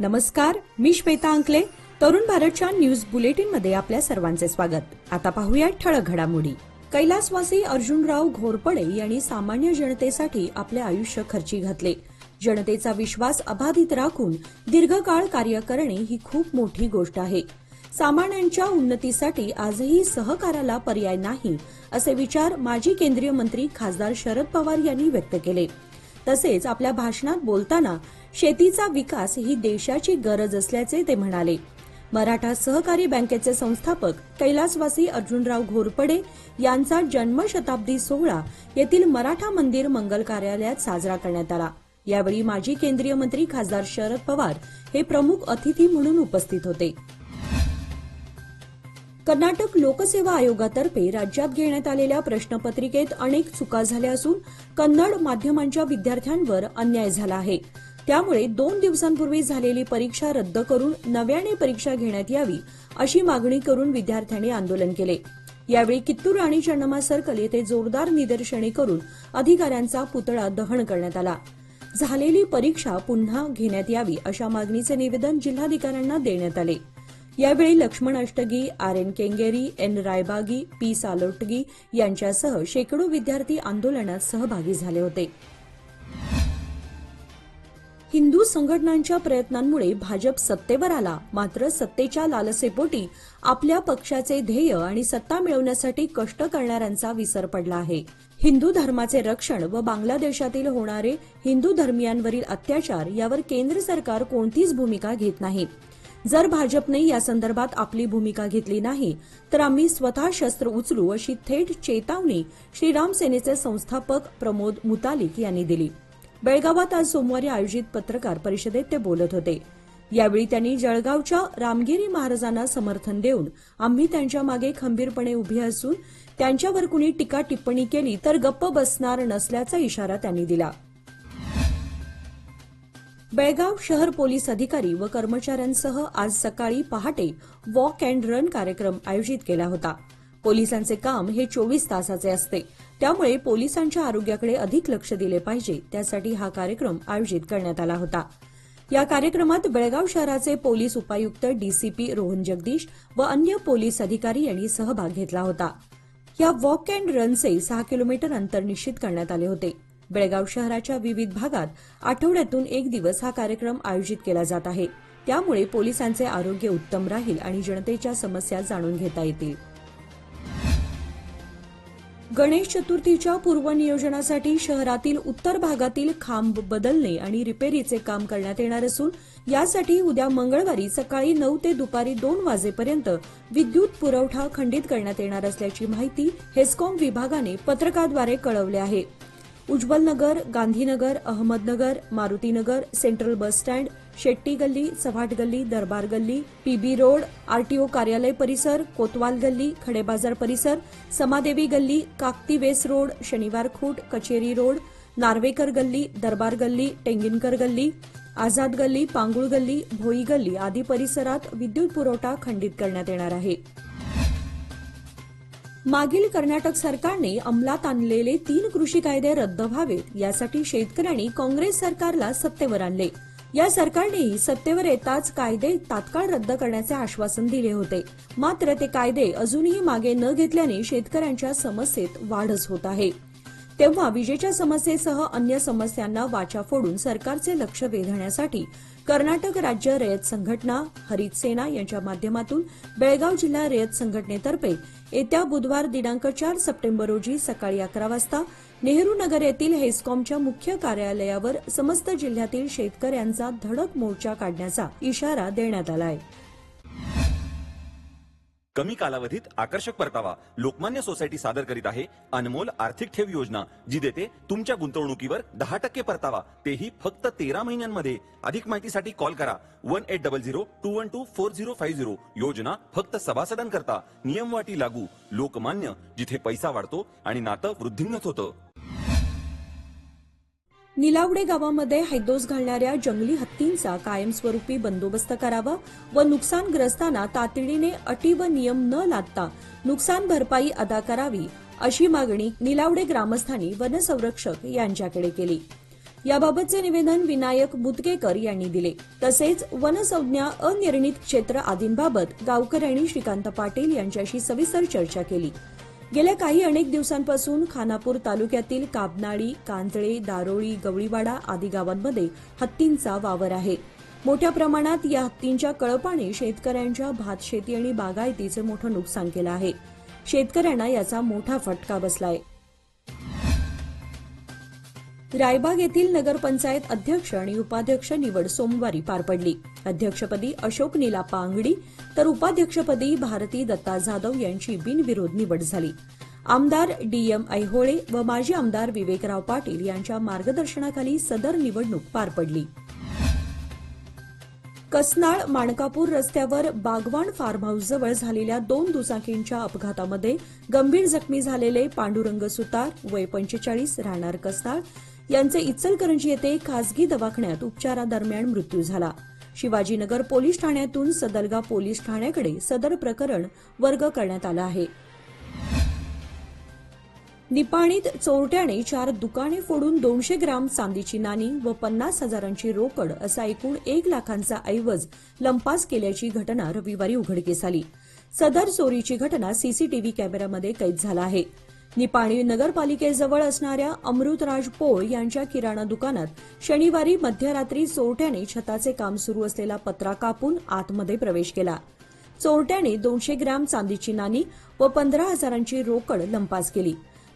नमस्कार, मी श्वेता अंकले. तरुण भारतच्या न्यूज बुलेटिन मध्ये आपल्या सर्वांचे स्वागत. आता पाहूया ठळक घडामोडी. कैलासवासी अर्जुनराव घोरपडे यांनी सामान्य जनतेसाठी आपले आयुष्य खर्ची घातले. जनतेचा विश्वास अबाधित राखून दीर्घकाळ कार्य करणे ही खूप मोठी गोष्ट आहे. सामान्यांच्या उन्नतीसाठी आजही सहकाराला पर्याय नाही, असे विचार माजी केंद्रीय मंत्री खासदार शरद पवार यांनी व्यक्त केले. तसेच आपल्या भाषणात बोलताना शेतीचा विकास ही देशाची गरज असल्याचे ते म्हणाले. मराठा सहकारी बँकेचे संस्थापक कैलासवासी अर्जुनराव घोरपडे यांचा जन्मशताब्दी सोहळा येथील मराठा मंदिर मंगल कार्यालयात साजरा करण्यात आला. यावेळी माजी केंद्रीय मंत्री खासदार शरद पवार हे प्रमुख अतिथी म्हणून उपस्थित होते. कर्नाटक लोकसेवा आयोगातर्फे राज्यात घेण्यात आलेल्या प्रश्नपत्रिकेत अनेक चुका झाल्या असून कन्नड माध्यमांच्या विद्यार्थ्यांवर अन्याय झाला आहे. त्यामुळे 2 दिवसांपूर्वी झालेली परीक्षा रद्द करून नव्याने परीक्षा घेण्यात यावी, अशी मागणी करून विद्यार्थ्यांनी आंदोलन केले. यावेळी कित्तूर आणि चन्नम्मा सर्कल येथे जोरदार निदर्शने करून अधिकाऱ्यांचा पुतळा दहन करण्यात आला. झालेली परीक्षा पुन्हा घेण्यात यावी, अशा मागणीचे निवेदन जिल्हाधिकाऱ्यांना देण्यात आले. यावेळी Laxman Ashtagi, R N. Kengeri, N. Raibagi, P. Salotagi यांच्यासह शेकडो विद्यार्थी आंदोलनात सहभागी झाले होते. हिंदू संघटनांच्या प्रयत्नांमुळे भाजप सत्तेवर आला, मात्र सत्तेच्या लालसेपोटी आपल्या पक्षाचे ध्येय आणि सत्ता मिळवण्यासाठी कष्ट करणाऱ्यांचा विसर पडला आहे. हिंदू धर्माचे रक्षण व बांगलादेशातील होणारे हिंदू धर्मीयांवरील अत्याचार यावर केंद्र सरकार कोणतीच भूमिका घेत नाही. जर भाजपने या संदर्भात आपली भूमिका घेतली नाही तर आम्ही स्वतः शस्त्र उचलू, अशी थेट चेतावणी श्रीराम सेनेचे संस्थापक प्रमोद मुतालिक यांनी दिली. बेळगावात आज सोमवारी आयोजित पत्रकार परिषदेत ते बोलत होते. यावेळी त्यांनी जळगावच्या रामगिरी महाराजांना समर्थन देऊन आम्ही त्यांच्या मागे खंबीरपणे उभे असून त्यांच्यावर कुणी टीका टिप्पणी केली तर गप्प बसणार नसल्याचा इशारा त्यांनी दिला. बेळगाव शहर पोलीस अधिकारी व कर्मचाऱ्यांसह आज सकाळी पहाटे वॉक अँड रन कार्यक्रम आयोजित केला होता. पोलिसांचे काम हे 24 तासाचे असते, त्यामुळे पोलिसांच्या आरोग्याकडे अधिक लक्ष दिले पाहिजे, त्यासाठी हा कार्यक्रम आयोजित करण्यात आला होता. या कार्यक्रमात बेळगाव शहराचे पोलीस उपायुक्त डीसीपी रोहन जगदीश व अन्य पोलीस अधिकारी यांनी सहभाग घेतला होता. या वॉक अँड रनचे 6 किलोमीटर अंतर निश्चित करण्यात आले होते. बेळगाव शहराच्या विविध भागात आठवड्यातून 1 दिवस हा कार्यक्रम आयोजित केला जात आहे. त्यामुळे पोलिसांचे आरोग्य उत्तम राहील आणि जनतेच्या समस्या जाणून घेता येतील. गणेश चतुर्थीच्या पूर्वनियोजनासाठी शहरातील उत्तर भागातील खांब बदलणे आणि रिपेरीचे काम करण्यात येणार असून यासाठी उद्या मंगळवारी सकाळी 9 ते दुपारी 2 वाजेपर्यंत विद्युत पुरवठा खंडित करण्यात येणार असल्याची माहिती हेस्कॉम विभागाने पत्रकाद्वारे कळवली आहे. Ujjwalnagar, Gandhinagar, Ahmednagar, Marutinagar, central bus stand, Shetty गल्ली, चव्हाट गल्ली, दरबार गल्ली, पीबी रोड, आरटीओ कार्यालय परिसर, कोतवाल गल्ली, खडेबाजार परिसर, समादेवी गल्ली, काकती वेस रोड, शनिवार खूट, कचेरी रोड, नार्वेकर गल्ली, दरबार गल्ली, टेंगिनकर गल्ली, आझाद गल्ली, पांगुळ गल्ली, भोई गल्ली आदी परिसरात विद्युत पुरवठा खंडित करण्यात येणार आहे. मागील कर्नाटक सरकारने अंमलात आणलेले 3 कृषी कायदे रद्द व्हावेत, यासाठी शेतकऱ्यांनी काँग्रेस सरकारला सत्तेवर आणले. या सरकारनेही सत्तेवर येताच कायदे तात्काळ रद्द करण्याचे आश्वासन दिले होते. मात्र ते कायदे अजूनही मागे न घेतल्याने शेतकऱ्यांच्या समस्येत वाढच होत आहे. तेव्हा विजेच्या समस्येसह अन्य समस्यांना वाचा फोडून सरकारचे लक्ष वेधण्यासाठी कर्नाटक राज्य रयत संघटना, हरित सेना यांच्या माध्यमातून बेळगाव जिल्हा रयत संघटनेतर्फे येत्या बुधवार दिनांक 4 सप्टेंबर रोजी सकाळी 11 वाजता नेहरू नगर येथील हेस्कॉमच्या मुख्य कार्यालयावर समस्त जिल्ह्यातील शेतकऱ्यांचा धडक मोर्चा काढण्याचा इशारा देण्यात आला आहे. कमी कालावधीत आकर्षक परतावा लोकमान्य सोसायटी सादर करीत आहे अनमोल आर्थिक ठेव योजना, जी देते तुमच्या गुंतवणुकीवर 10% परतावा, तेही फक्त 13 महिन्यांमध्ये. अधिक माहितीसाठी कॉल करा 1800-212-4050. योजना फक्त सभासदांकरता. नियम वाटी लागू. लोकमान्य, जिथे पैसा वाढतो आणि नातं वृद्धिंगत होतं. निलावडे गावामध्ये हैदोस घालणाऱ्या जंगली हत्तींचा कायमस्वरूपी बंदोबस्त करावा व नुकसानग्रस्तांना तातडीने अटी व नियम न लादता नुकसान भरपाई अदा करावी, अशी मागणी निलावडे ग्रामस्थांनी वनसंरक्षक यांच्याकडे केली. याबाबतचे निवेदन विनायक बुतकेकर यांनी दिले. तसेच वनसंज्ञा, अनिर्णित क्षेत्र आदींबाबत गावकऱ्यांनी श्रीकांत पाटील यांच्याशी सविस्तर चर्चा केली. गेल्या अनेक दिवसांपासून खानापूर तालुक्यातील काबनाळी, कांजळे, दारोळी, गवळीवाडा आदी गावांमध्ये हत्तींचा वावर आहे. मोठ्या प्रमाणात या हत्तींच्या कळपाने शेतकऱ्यांच्या भातशेती आणि बागायतीचे मोठं नुकसान केलं आहे. शेतकऱ्यांना याचा मोठा फटका बसलाय. रायबाग येथील नगरपंचायत अध्यक्ष आणि उपाध्यक्ष निवड सोमवारी पार पडली. अध्यक्षपदी अशोक निलाप्पा अंगडी तर उपाध्यक्षपदी भारती दत्ता जाधव यांची बिनविरोध निवड झाली. आमदार डीएम ऐहोळे व माजी आमदार विवेकराव पाटील यांच्या मार्गदर्शनाखाली सदर निवडणूक पार पडली. कसनाळ माणकापूर रस्त्यावर बागवान फार्म हाऊसजवळ झालेल्या 2 दुचाकींच्या अपघातामध्ये गंभीर जखमी झालेले पांडुरंग सुतार वय 45 राहणार कसनाळ यांचे इचलकरंजी येथे खासगी दवाखान्यात उपचारादरम्यान मृत्यू झाला. शिवाजीनगर पोलीस ठाण्यातून सदलगा पोलीस ठाण्याकडे सदर प्रकरण वर्ग करण्यात आलं आहे. निपाणीत चोरट्याने 4 दुकाने फोडून 200 ग्राम चांदीची नाणी व 50,000ची रोकड असा एकूण 1 लाखांचा ऐवज लंपास केल्याची घटना रविवारी उघडकीस आली. सदर चोरीची घटना सीसीटीव्ही कॅमेऱ्यामध्ये कैद झाला आहे. निपाणी नगरपालिकेजवळ असणाऱ्या अमृतराज पोळ यांच्या किराणा दुकानात शनिवारी मध्यरात्री चोरट्याने छताचे काम सुरू असलेला पत्रा कापून आतमध्ये प्रवेश केला. चोरट्याने 200 ग्राम चांदीची नाणी व 15,000ची रोकड लंपास केली.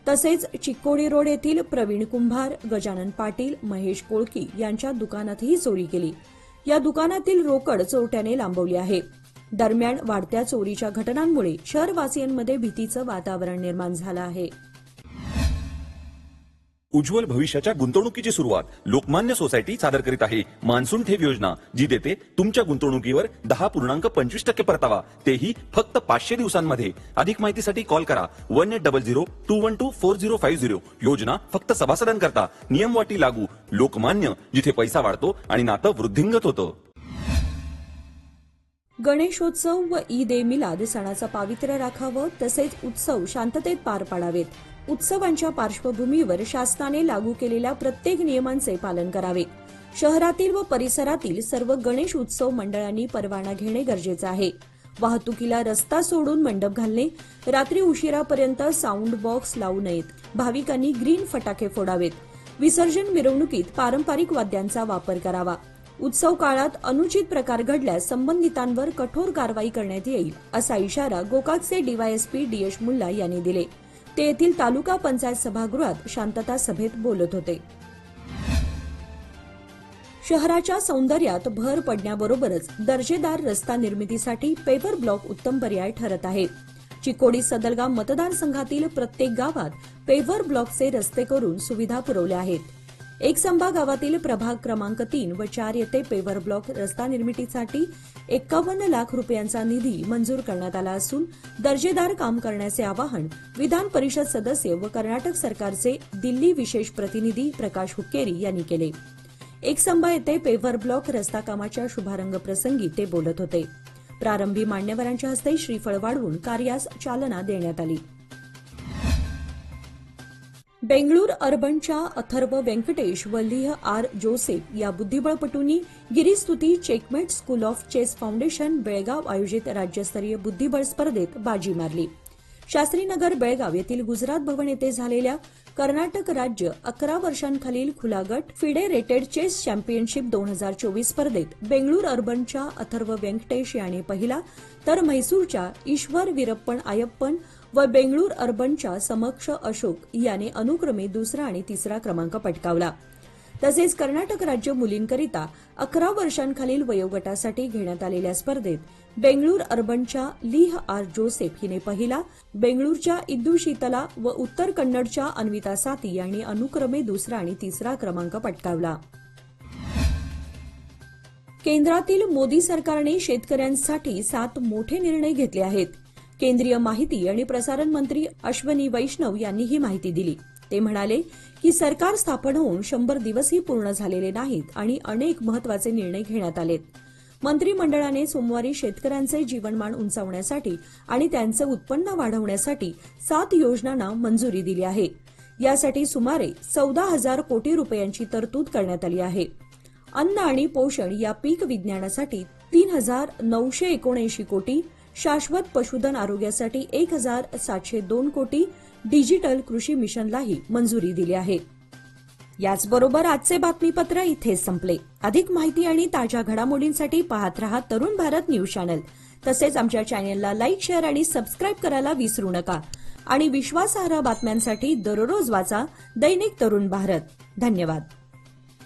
तसेच चिक्कोडी रोड येथील प्रवीण कुंभार, गजानन पाटील, महेश कोळकी यांच्या दुकानातही चोरी केली. या दुकानातील रोकड चोरट्याने लांबवली आहे. दरम्यान वाढत्या चोरीच्या घटनांमुळे शहरवासियांमध्ये भीतीचं वातावरण निर्माण झालं आहे. उज्ज्वल भविष्याच्या गुंतवणुकीची सुरुवात लोकमान्य सोसायटी सादर करीत आहे. मान्सून ठेव योजना, जी देते तुमच्या गुंतवणुकीवर 10.25% परतावा, तेही फक्त 500 दिवसांमध्ये. अधिक माहितीसाठी कॉल करा 1800-212-4050. योजना फक्त सभासदांकरता. नियम वाटी लागू. लोकमान्य, जिथे पैसा वाढतो आणि नातं वृद्धिंगत होतं. गणेशोत्सव व ईद ए मिलाद सणाचं पावित्र्य राखावं, तसेच उत्सव शांततेत पार पाडावेत. उत्सवांच्या पार्श्वभूमीवर शासनाने लागू केलेल्या प्रत्येक नियमांचे पालन करावे. शहरातील व परिसरातील सर्व गणेश उत्सव मंडळांनी परवाना घेणे गरजेचे आहे. वाहतुकीला रस्ता सोडून मंडप घालणे, रात्री उशिरापर्यंत साऊंड बॉक्स लावू नयेत. भाविकांनी ग्रीन फटाके फोडावेत. विसर्जन मिरवणुकीत पारंपरिक वाद्यांचा वापर करावा. उत्सव काळात अनुचित प्रकार घडल्यास संबंधितांवर कठोर कारवाई करण्यात येईल, असा इशारा गोकाकचे डीवायएसपी डीएश मुल्ला यांनी दिले. ते येथील तालुका पंचायत सभागृहात शांतता सभेत बोलत होते. शहराच्या सौंदर्यात भर पडण्याबरोबरच दर्जेदार रस्ता निर्मितीसाठी पेव्हर ब्लॉक उत्तम पर्याय ठरत आहे. चिकोडी सदलगा मतदारसंघातील प्रत्येक गावात पेव्हर ब्लॉकचे रस्ते करून सुविधा पुरवल्या आहेत. एकसंबा गावातील प्रभाग क्रमांक 3 व 4 येथे पेव्हर ब्लॉक रस्ता निर्मितीसाठी 51 लाख रुपयांचा निधी मंजूर करण्यात आला असून दर्जेदार काम करण्याचे आवाहन विधान परिषद सदस्य व कर्नाटक सरकारचे दिल्ली विशेष प्रतिनिधी प्रकाश हुक्केरी यांनी केले. एकसंबा येथे पेव्हर ब्लॉक रस्ता कामाच्या शुभारंभ प्रसंगी ते बोलत होते. प्रारंभी मान्यवरांच्या हस्ते श्रीफळ वाढवून कार्यास चालना देण्यात आली. बेंगळूर अर्बनच्या अथर्व व्यंकटेश व लिह आर जोसेफ या बुद्धिबळपटूंनी Giristuti Checkmate School of Chess Foundation Belgaum आयोजित राज्यस्तरीय बुद्धिबळ स्पर्धेत बाजी मारली. शास्त्रीनगर बेळगाव येथील गुजरात भवन येथे झालेल्या कर्नाटक राज्य 11 वर्षांखालील खुला गट फिडेरेटेड चेस चॅम्पियनशिप 2024 स्पर्धेत बेंगळूर अर्बनच्या अथर्व व्यंकटेश याने पहिला, तर म्हैसूरच्या ईश्वर वीरप्पन आयप्पन व बेंगळूर अर्बनच्या समक्ष अशोक याने अनुक्रमे दुसरा आणि तिसरा क्रमांक पटकावला. तसेच कर्नाटक राज्य मुलींकरिता 11 वर्षांखालील वयोगटासाठी घेण्यात आलेल्या स्पर्धेत बेंगळूर अर्बनच्या लिह आर जोसेफ हिने पहिला, बेंगळूरच्या इद्दू शीतला व उत्तर कन्नडच्या अन्विता साती यांनी अनुक्रमे दुसरा आणि तिसरा क्रमांक पटकावला. केंद्रातील मोदी सरकारने शेतकऱ्यांसाठी 7 मोठे निर्णय घेतले आहेत. केंद्रीय माहिती आणि प्रसारण मंत्री अश्वनी वैष्णव यांनी ही माहिती दिली. ते म्हणाले की सरकार स्थापन होऊन 100 दिवसही पूर्ण झालेले नाहीत आणि अनेक महत्वाचे निर्णय घेण्यात आलेत. मंत्रिमंडळाने सोमवारी शेतकऱ्यांचे जीवनमान उंचावण्यासाठी आणि त्यांचे उत्पन्न वाढवण्यासाठी 7 योजनांना मंजुरी दिली आहे. यासाठी सुमारे 14,000 कोटी रुपयांची तरतूद करण्यात आली आहे. अन्न आणि पोषण या पीक विज्ञानासाठी 3,979 कोटी, शाश्वत पशुधन आरोग्यासाठी 1,702 कोटी, डिजिटल कृषी मिशनलाही मंजुरी दिली आहे. याचबरोबर आजचे बातमीपत्र इथेच संपले. अधिक माहिती आणि ताज्या घडामोडींसाठी पाहत रहा तरुण भारत न्यूज चॅनल. तसेच आमच्या चॅनलला लाईक, शेअर आणि सबस्क्राईब करायला विसरू नका. आणि विश्वासार्ह बातम्यांसाठी दररोज वाचा दैनिक तरुण भारत. धन्यवाद.